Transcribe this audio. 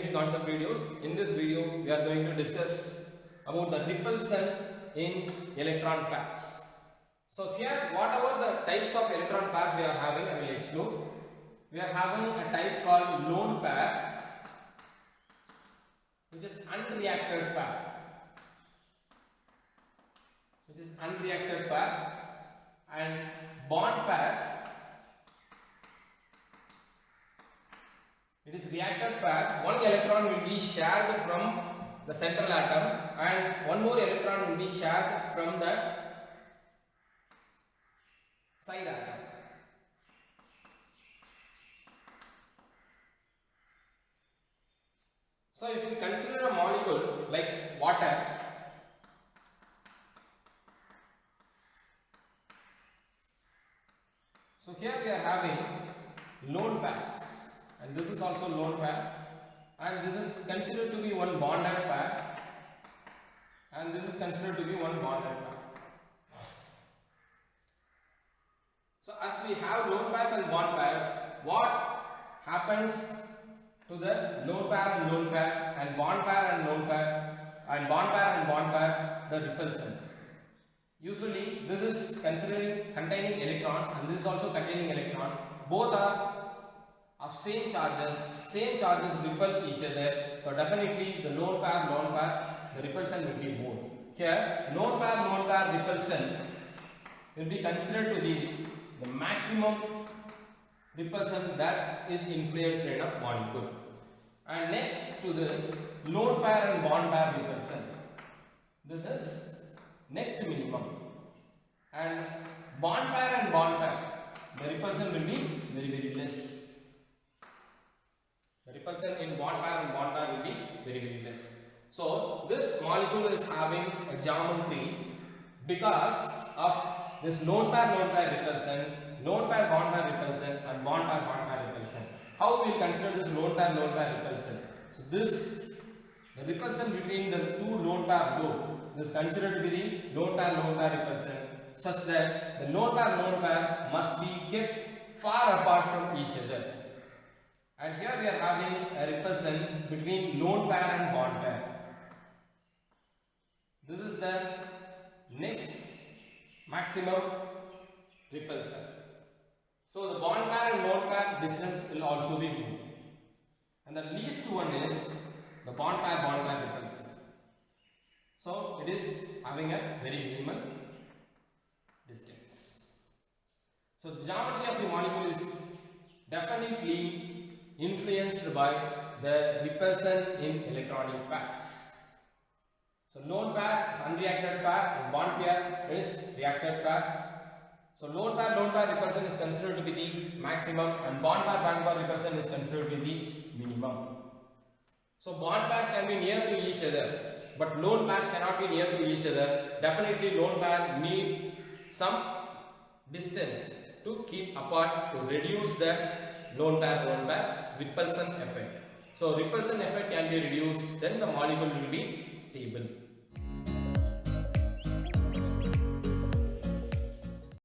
chemistry concept videos. In this video, we are going to discuss about the repulsion in electron pairs. So here, whatever the types of electron pairs we are having, I will explore. We are having a type called lone pair, which is unreacted pair. And bond pairs. It is reacted pair. One electron will be shared from the central atom and one more electron will be shared from the side atom. So if you consider a molecule like water, so here we are having lone pairs. And this is also lone pair, and this is considered to be one bonded pair, and this is considered to be one bonded pair. So as we have lone pairs and bond pairs, what happens to the lone pair and lone pair and bond pair and lone pair and bond pair and bond pair? The repulsions. Usually this is containing electrons and this is also containing electron. Both are of same charges repel each other. So definitely the lone pair, the repulsion will be more. Here lone pair repulsion will be considered to be the maximum repulsion that is influenced in a molecule. And next to this, lone pair and bond pair repulsion. This is next minimum. And bond pair and bond pair, the repulsion will be very less. The repulsion in bond pair and bond pair will be very less. So this molecule is having a geometry because of this lone pair repulsion, lone pair bond pair repulsion and bond pair repulsion. How we will consider this lone pair repulsion? So this, the repulsion between the two lone pair group, this is considered to be the lone pair repulsion, such that the lone pair must be kept far apart from each other. And here we are having a repulsion between lone pair and bond pair. This is the next maximum repulsion. So the bond pair and lone pair distance will also be more. And the least one is the bond pair repulsion. So it is having a very minimal distance. So the geometry of the molecule is definitely influenced by the repulsion in electronic pairs. So lone pair is unreacted pair and bond pair is reacted pair. So lone pair repulsion is considered to be the maximum and bond pair repulsion is considered to be the minimum. So bond pairs can be near to each other, but lone pairs cannot be near to each other. Definitely lone pair need some distance to keep apart to reduce the lone pair repulsion effect. So repulsion effect can be reduced, then the molecule will be stable.